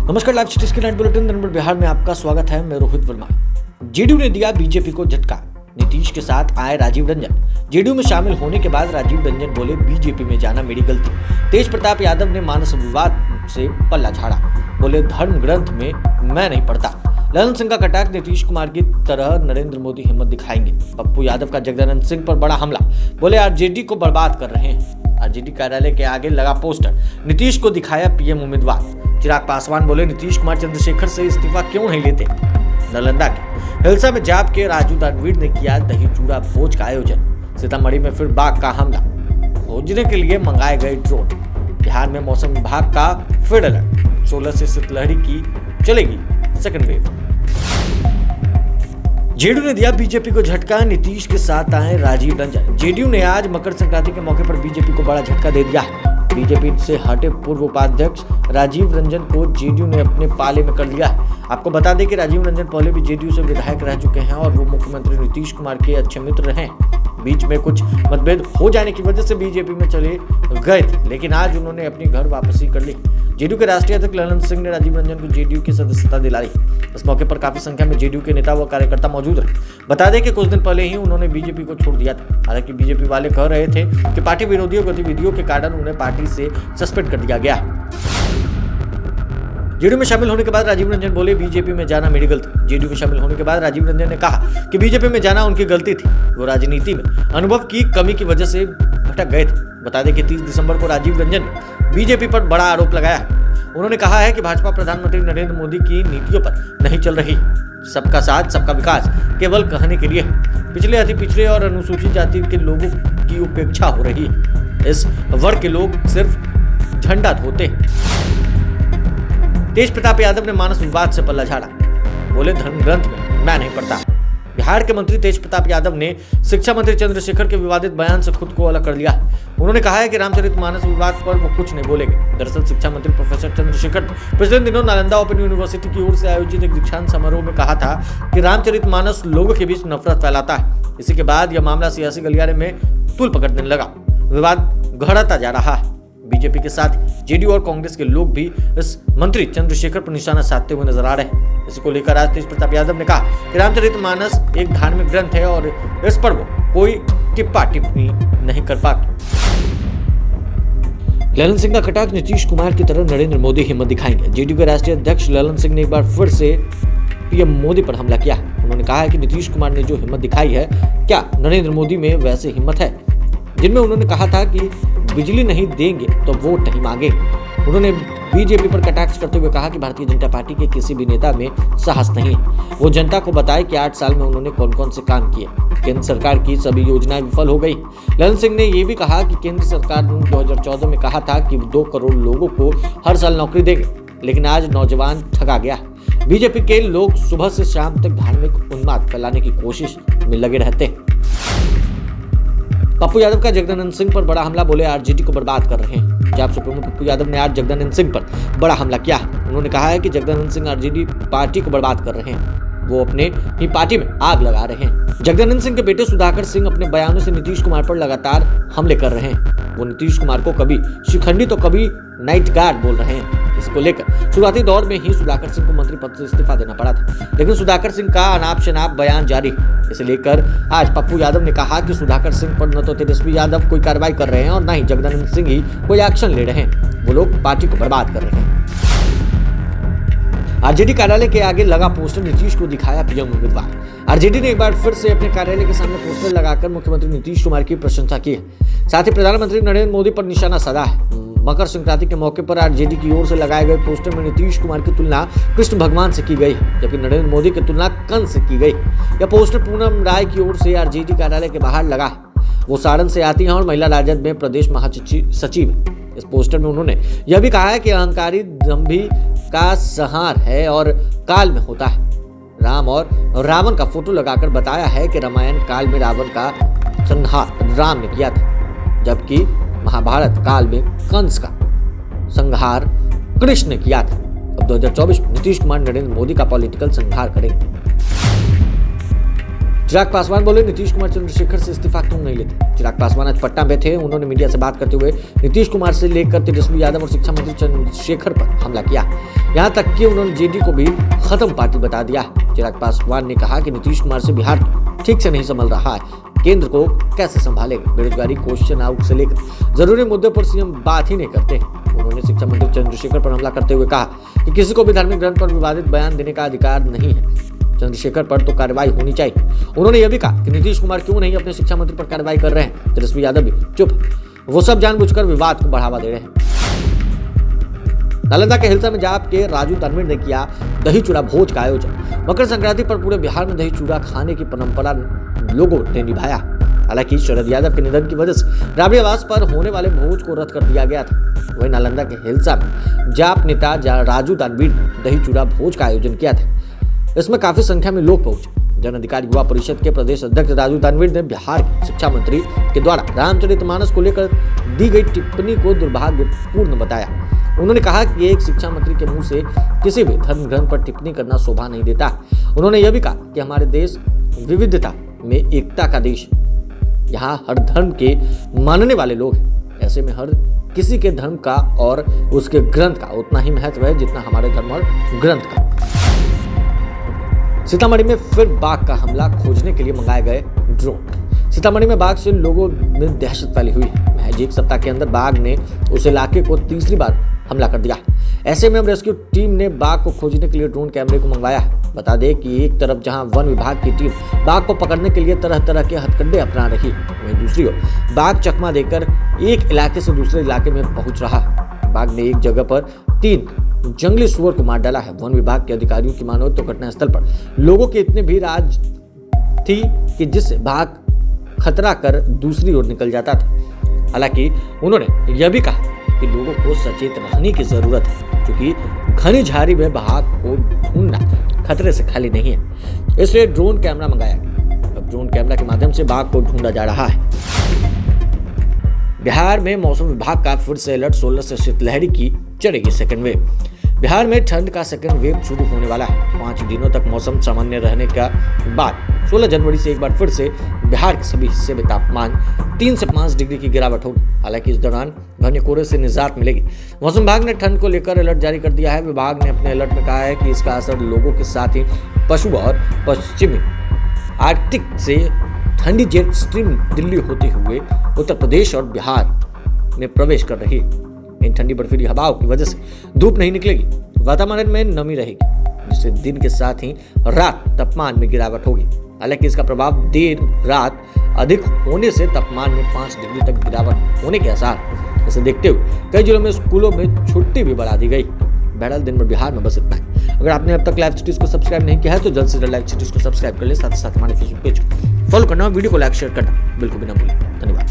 नमस्कार, live city night bulletin number Bihar में आपका स्वागत है। मैं रोहित वर्मा। जेडीयू ने दिया बीजेपी को झटका, नीतीश के साथ आए राजीव रंजन। जेडीयू में शामिल होने के बाद राजीव रंजन बोले, बीजेपी में जाना मेरी गलती। तेज प्रताप यादव ने मानस विवाद से पल्ला झाड़ा, बोले धर्म ग्रंथ में मैं नहीं पढ़ता। ललन सिंह का कटाक्ष, नीतीश कुमार की तरह नरेंद्र मोदी हिम्मत दिखाएंगे। पप्पू यादव का जगदानंद सिंह पर बड़ा हमला, बोले आरजेडी को बर्बाद कर रहे हैं। आरजेडी कार्यालय के आगे लगा पोस्टर, नीतीश को दिखाया पीएम उम्मीदवार। चिराग पासवान बोले, नीतीश कुमार चंद्रशेखर से इस्तीफा क्यों नहीं लेते। नालंदा के हिलसा में जाप के राजू दानवीर ने किया दही चूड़ा भोज का आयोजन। सीतामढ़ी में फिर बाघ का हमला, खोजने के लिए मंगाए गए ड्रोन। बिहार में मौसम विभाग का फिर अलर्ट, 16 से शीतलहरी की चलेगी सेकंड वेव। जेडीयू ने दिया बीजेपी को झटका, नीतीश के साथ आए राजीव रंजन। जेडीयू ने आज मकर संक्रांति के मौके पर बीजेपी को बड़ा झटका दे दिया है। बीजेपी से हटे पूर्व उपाध्यक्ष राजीव रंजन को जेडीयू ने अपने पाले में कर लिया है। आपको बता दें कि राजीव रंजन पहले भी जेडीयू से विधायक रह चुके हैं और वो मुख्यमंत्री नीतीश कुमार के अच्छे मित्र हैं। बीच में कुछ मतभेद हो जाने की वजह से बीजेपी में चले गए थे, लेकिन आज उन्होंने अपनी घर वापसी कर ली। जेडीयू के राष्ट्रीय अध्यक्ष ललन सिंह ने राजीव रंजन को जेडीयू की सदस्यता दिलाई। इस मौके पर काफी संख्या में जेडीयू के नेता व कार्यकर्ता मौजूद रहे। बता दें कि कुछ दिन पहले ही उन्होंने बीजेपी को छोड़ दिया था। हालांकि बीजेपी वाले कह रहे थे कि पार्टी विरोधी गतिविधियों के कारण उन्हें पार्टी से सस्पेंड कर दिया गया। जेडीयू में शामिल होने के बाद राजीव रंजन बोले, बीजेपी में जाना मेरी गलती। जेडीयू में शामिल होने के बाद राजीव रंजन ने कहा कि बीजेपी में जाना उनकी गलती थी। वो राजनीति में अनुभव की कमी की वजह से भटक गए थे। बता दें कि 30 दिसंबर को राजीव रंजन ने बीजेपी पर बड़ा आरोप लगाया है। उन्होंने कहा है कि भाजपा प्रधानमंत्री नरेंद्र मोदी की नीतियों पर नहीं चल रही। सबका साथ सबका विकास केवल कहने के लिए पिछले, अति पिछड़े और अनुसूचित जाति के लोगों की उपेक्षा हो रही है। इस वर्ग के लोग सिर्फ झंडा धोते हैं। तेज प्रताप यादव ने मानस विवाद से पल्ला झाड़ा, बोले धर्म ग्रंथ में मैं नहीं पढ़ता। बिहार के मंत्री तेज प्रताप यादव ने शिक्षा मंत्री चंद्रशेखर के विवादित बयान से खुद को अलग कर लिया। उन्होंने कहा है कि रामचरितमानस विवाद पर वो कुछ नहीं बोलेंगे। दरअसल शिक्षा मंत्री प्रोफेसर चंद्रशेखर ने पिछले दिनों नालंदा ओपन यूनिवर्सिटी की ओर से आयोजित एक दीक्षांत समारोह में कहा था कि रामचरितमानस लोगों के बीच नफरत फैलाता है। इसी के बाद यह मामला सियासी गलियारे में तूल पकड़ने लगा, विवाद गहराता जा रहा है। बीजेपी के साथ जेडीयू और कांग्रेस के लोग भी इस मंत्री चंद्रशेखर पर निशाना साधते हुए नजर आ रहे हैं। इसी को लेकर आज तेज प्रताप यादव ने कहा कि रामचरितमानस एक धार्मिक ग्रंथ है और इस पर वो कोई टिप्पा टिप्पणी नहीं कर पाते। ललन सिंह का कटाक्ष, नीतीश कुमार की तरह नरेंद्र मोदी हिम्मत दिखाएंगे। जेडीयू के राष्ट्रीय अध्यक्ष ललन सिंह ने एक बार फिर से पीएम मोदी पर हमला किया। उन्होंने कहा है कि नीतीश कुमार ने जो हिम्मत दिखाई है, क्या नरेंद्र मोदी में वैसे हिम्मत है, जिनमें उन्होंने कहा था कि बिजली नहीं देंगे तो वोट नहीं मांगेंगे। उन्होंने बीजेपी पर कटाक्ष करते हुए कहा कि भारतीय जनता पार्टी के किसी भी नेता में साहस नहीं है। वो जनता को बताए कि 8 साल में उन्होंने कौन कौन से काम किए। केंद्र सरकार की सभी योजनाएं विफल हो गई। ललन सिंह ने यह भी कहा कि केंद्र सरकार ने 2014 में कहा था कि 2 करोड़ लोगों को हर साल नौकरी देंगे, लेकिन आज नौजवान ठगा गया। बीजेपी के लोग सुबह से शाम तक धार्मिक उन्माद फैलाने की कोशिश में लगे रहते हैं। पप्पू यादव का जगदानंद सिंह पर बड़ा हमला, बोले आरजेडी को बर्बाद कर रहे हैं। जाप सुप्रीमो पप्पू यादव ने आज जगदानंद सिंह पर बड़ा हमला किया। उन्होंने कहा है कि जगदानंद सिंह आरजेडी पार्टी को बर्बाद कर रहे हैं, वो अपने ही पार्टी में आग लगा रहे हैं। जगदानंद सिंह के बेटे सुधाकर सिंह अपने बयानों से नीतीश कुमार पर लगातार हमले कर रहे हैं। वो नीतीश कुमार को कभी शिखंडी तो कभी नाइट गार्ड बोल रहे हैं। इसको लेकर शुरुआती दौर में ही सुधाकर सिंह को मंत्री पद से इस्तीफा देना पड़ा था, लेकिन सुधाकर सिंह का अनाप शनाप बयान जारी है। इसे लेकर आज पप्पू यादव ने कहा कि सुधाकर सिंह पर न तो तेजस्वी यादव कोई कार्रवाई कर रहे हैं और न ही जगदानंद सिंह ही कोई एक्शन ले रहे हैं। वो लोग पार्टी को बर्बाद कर रहे हैं। आरजेडी कार्यालय के आगे लगा पोस्टर, नीतीश को दिखाया पीएम उम्मीदवार। आरजेडी ने एक बार फिर से अपने कार्यालय के सामने पोस्टर लगाकर मुख्यमंत्री नीतीश कुमार की प्रशंसा की है। साथ ही प्रधानमंत्री नरेंद्र मोदी पर निशाना साधा है। मकर संक्रांति के मौके पर आरजेडी की ओर से लगाए गए पोस्टर में नीतीश कुमार की तुलना कृष्ण भगवान से की गई है, जबकि नरेंद्र मोदी की तुलना कंस से की गई। यह पोस्टर पूनम राय की ओर से आरजेडी कार्यालय के बाहर लगा है। वो सारण से आती हैं और महिला राजद में प्रदेश महासचिव है। इस पोस्टर में उन्होंने यह भी कहा है कि अहंकारी दंभी का संहार है और काल में होता है। राम और रावण का फोटो लगाकर बताया है कि रामायण काल में रावण का संहार राम ने किया था, जबकि महाभारत काल में कंस का संहार कृष्ण ने किया था। अब 2024 में नीतीश कुमार नरेंद्र मोदी का पॉलिटिकल संहार करेंगे। चिराग पासवान बोले, नीतीश कुमार चंद्रशेखर से इस्तीफा क्यों नहीं लेते। चिराग पासवान आज पटना में थे। उन्होंने मीडिया से बात करते हुए नीतीश कुमार से लेकर तेजस्वी यादव और शिक्षा मंत्री चंद्रशेखर पर हमला किया। यहां तक कि उन्होंने जेडीयू को भी खत्म पार्टी बता दिया। चिराग पासवान ने कहा कि नीतीश कुमार से बिहार ठीक से नहीं संभल रहा है, केंद्र को कैसे संभालेगा। बेरोजगारी, क्वेश्चन आउट से लेकर जरूरी मुद्दों पर सीएम बात ही नहीं करते। उन्होंने शिक्षा मंत्री चंद्रशेखर पर हमला करते हुए कहा कि किसी को भी धार्मिक ग्रंथ पर विवादित बयान देने का अधिकार नहीं है। चंद्रशेखर पर तो कार्रवाई होनी चाहिए। उन्होंने यह भी कहा कि नीतीश कुमार क्यों नहीं अपने शिक्षा मंत्री पर कार्रवाई कर रहे हैं। तेजस्वी यादव भी चुप, वो सब जानबूझकर विवाद को बढ़ावा दे रहे हैं। नालंदा के हिलसा में जाप के राजू तनवीर ने किया दही चूड़ा भोज का आयोजन। मकर संक्रांति पर पूरे बिहार में दही चूड़ा खाने की परंपरा लोगों ने निभाया। हालांकि शरद यादव के निधन की वजह से राबड़ी आवास पर होने वाले भोज को रद्द कर दिया गया था। वहीं नालंदा के हिलसा में जाप नेता राजू तनवीर ने दही चूड़ा भोज का आयोजन किया था। इसमें काफी संख्या में लोग पहुंचे। जन अधिकार युवा परिषद के प्रदेश अध्यक्ष राजू तनवीर ने बिहार के शिक्षा मंत्री के द्वारा रामचरितमानस को लेकर दी गई टिप्पणी को दुर्भाग्यपूर्ण बताया। उन्होंने कहा कि एक शिक्षा मंत्री के मुंह से किसी भी धर्म ग्रंथ पर टिप्पणी करना शोभा नहीं देता। उन्होंने यह भी कहा कि हमारे देश विविधता में एकता का देश है, यहाँ हर धर्म के मानने वाले लोग हैं। ऐसे में हर किसी के धर्म का और उसके ग्रंथ का उतना ही महत्व है जितना हमारे धर्म और ग्रंथ का। सीतामढ़ी में फिर बाघ का हमला, खोजने के लिए मंगाए गए ड्रोन। सीतामढ़ी में बाघ से लोगों में दहशत फैली हुई है। महज एक सप्ताह के अंदर बाघ ने उस इलाके को तीसरी बार हमला कर दिया। ऐसे में रेस्क्यू टीम ने बाघ को खोजने के लिए ड्रोन कैमरे को मंगवाया है। बता दें कि एक तरफ जहां वन विभाग की टीम बाघ को पकड़ने के लिए तरह तरह के हथकंडे अपना रही, वहीं दूसरी ओर बाघ चकमा देकर एक इलाके से दूसरे इलाके में पहुंच रहा है। बाघ ने एक जगह पर 3 जंगली सुअर को मार डाला है। वन विभाग के अधिकारियों की मानो तो घटनास्थल पर लोगों की इतनी भीड़ आज थी कि जिससे बाघ खतरा कर दूसरी ओर निकल जाता था। हालांकि उन्होंने यह भी कहा कि लोगों को सचेत रहने की जरूरत है, क्योंकि घनी झाड़ी में बाघ को ढूंढना खतरे से खाली नहीं है। इसलिए ड्रोन कैमरा मंगाया गया। अब ड्रोन कैमरा के माध्यम से बाघ को ढूंढा जा रहा है। बिहार में मौसम विभाग का फिर से अलर्ट, 16 से शीतलहरी की चढ़ेगी सेकेंड वेव। बिहार में ठंड का सेकेंड वेव शुरू होने वाला है। 5 दिनों तक मौसम सामान्य रहने का बाद 16 जनवरी से एक बार फिर से बिहार के सभी हिस्से में तापमान 3 से 5 डिग्री की गिरावट होगी। हालांकि इस दौरान घने कोहरे से निजात मिलेगी। मौसम विभाग ने ठंड को लेकर अलर्ट जारी कर दिया है। विभाग ने अपने अलर्ट में कहा है कि इसका असर लोगों के साथ ही पशु और पश्चिमी आर्कटिक से ठंडी जेट स्ट्रीम दिल्ली होते हुए उत्तर प्रदेश और बिहार में प्रवेश कर रही है। इन ठंडी बर्फीली हवाओं की वजह से धूप नहीं निकलेगी, वातावरण में नमी रहेगी, जिससे दिन के साथ ही रात तापमान में गिरावट होगी। हालांकि इसका प्रभाव देर रात अधिक होने से तापमान में 5 डिग्री तक गिरावट होने के आसार। इसे देखते हुए कई जिलों में स्कूलों में छुट्टी भी बढ़ा दी गई। बहरहाल दिन भर बिहार में बस इतना ही। अगर आपने अब तक लाइव सिटीज को सब्सक्राइब नहीं किया है तो जल्द से जल्द लाइव सिटीज को सब्सक्राइब कर ले, साथ ही साथ हमारे फेसबुक पेज को फॉलो करना, वीडियो को लाइक शेयर करना बिल्कुल भी ना भूलें। धन्यवाद।